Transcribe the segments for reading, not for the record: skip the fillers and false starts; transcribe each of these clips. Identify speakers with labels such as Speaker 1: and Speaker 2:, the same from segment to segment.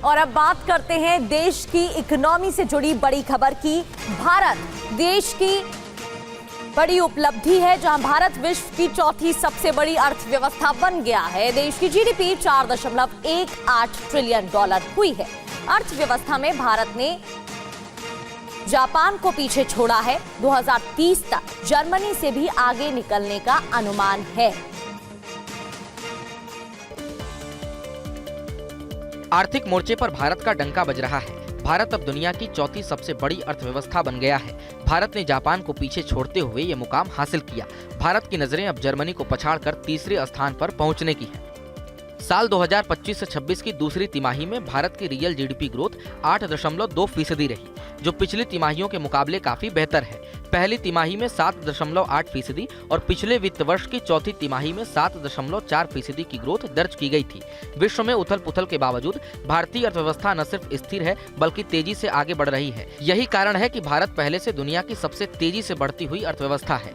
Speaker 1: और अब बात करते हैं देश की इकोनॉमी से जुड़ी बड़ी खबर की। भारत देश की बड़ी उपलब्धि है, जहां भारत विश्व की चौथी सबसे बड़ी अर्थव्यवस्था बन गया है। देश की जीडीपी 4.18 ट्रिलियन डॉलर हुई है। अर्थव्यवस्था में भारत ने जापान को पीछे छोड़ा है। 2030 तक जर्मनी से भी आगे निकलने का अनुमान है।
Speaker 2: आर्थिक मोर्चे पर भारत का डंका बज रहा है। भारत अब दुनिया की चौथी सबसे बड़ी अर्थव्यवस्था बन गया है। भारत ने जापान को पीछे छोड़ते हुए ये मुकाम हासिल किया। भारत की नजरें अब जर्मनी को पछाड़कर तीसरे स्थान पर पहुंचने की है। साल 2025 से 26 की दूसरी तिमाही में भारत की रियल जीडीपी ग्रोथ 8.2% रही, जो पिछली तिमाहियों के मुकाबले काफी बेहतर है। पहली तिमाही में 7.8% और पिछले वित्त वर्ष की चौथी तिमाही में 7.4% की ग्रोथ दर्ज की गई थी। विश्व में उथल पुथल के बावजूद भारतीय अर्थव्यवस्था न सिर्फ स्थिर है बल्कि तेजी से आगे बढ़ रही है। यही कारण है कि भारत पहले से दुनिया की सबसे तेजी से बढ़ती हुई अर्थव्यवस्था है।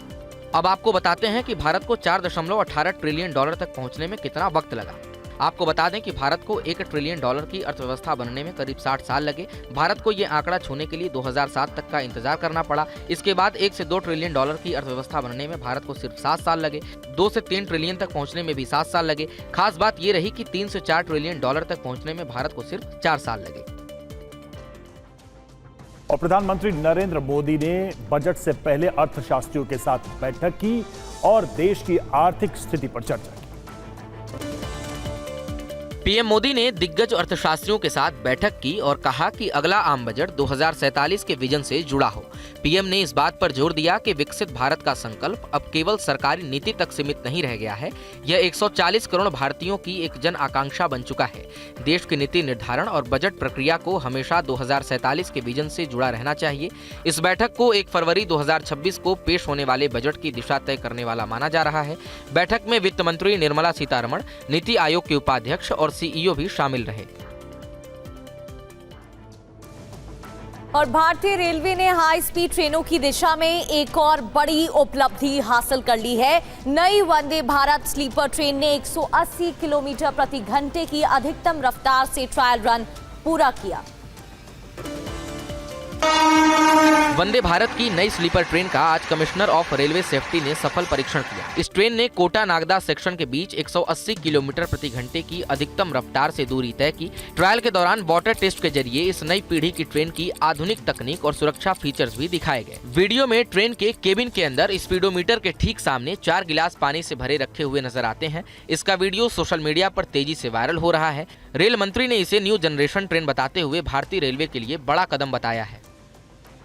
Speaker 2: अब आपको बताते हैं कि भारत को 4.18 ट्रिलियन डॉलर तक पहुंचने में कितना वक्त लगा। आपको बता दें कि भारत को 1 ट्रिलियन डॉलर की अर्थव्यवस्था बनने में करीब 60 साल लगे। भारत को ये आंकड़ा छूने के लिए 2007 तक का इंतजार करना पड़ा। इसके बाद 1 से 2 ट्रिलियन डॉलर की अर्थव्यवस्था बनने में भारत को सिर्फ 7 साल लगे। 2 से 3 ट्रिलियन तक पहुंचने में भी 7 साल लगे। खास बात ये रही कि 3 से 4 ट्रिलियन डॉलर तक पहुंचने में भारत को सिर्फ 4 साल लगे।
Speaker 3: और प्रधानमंत्री नरेंद्र मोदी ने बजट से पहले अर्थशास्त्रियों के साथ बैठक की और देश की आर्थिक स्थिति पर चर्चा की।
Speaker 2: पीएम मोदी ने दिग्गज अर्थशास्त्रियों के साथ बैठक की और कहा कि अगला आम बजट 2047 के विजन से जुड़ा हो। पीएम ने इस बात पर जोर दिया कि विकसित भारत का संकल्प अब केवल सरकारी नीति तक सीमित नहीं रह गया है, यह 140 करोड़ भारतीयों की एक जन आकांक्षा बन चुका है। देश की नीति निर्धारण और बजट प्रक्रिया को हमेशा 2047 के विजन से जुड़ा रहना चाहिए। इस बैठक को 1 फरवरी 2026 को पेश होने वाले बजट की दिशा तय करने वाला माना जा रहा है। बैठक में वित्त मंत्री निर्मला सीतारमण, नीति आयोग के उपाध्यक्ष और सीईओ भी शामिल रहे।
Speaker 1: और भारतीय रेलवे ने हाई स्पीड ट्रेनों की दिशा में एक और बड़ी उपलब्धि हासिल कर ली है। नई वंदे भारत स्लीपर ट्रेन ने 180 किलोमीटर प्रति घंटे की अधिकतम रफ्तार से ट्रायल रन पूरा किया।
Speaker 2: वंदे भारत की नई स्लीपर ट्रेन का आज कमिश्नर ऑफ रेलवे सेफ्टी ने सफल परीक्षण किया। इस ट्रेन ने कोटा नागदा सेक्शन के बीच 180 किलोमीटर प्रति घंटे की अधिकतम रफ्तार से दूरी तय की। ट्रायल के दौरान वाटर टेस्ट के जरिए इस नई पीढ़ी की ट्रेन की आधुनिक तकनीक और सुरक्षा फीचर्स भी दिखाए गए। वीडियो में ट्रेन के केबिन के अंदर स्पीडोमीटर के ठीक सामने 4 गिलास पानी से भरे रखे हुए नजर आते हैं। इसका वीडियो सोशल मीडिया पर तेजी से वायरल हो रहा है। रेल मंत्री ने इसे न्यू जनरेशन ट्रेन बताते हुए भारतीय रेलवे के लिए बड़ा कदम बताया है।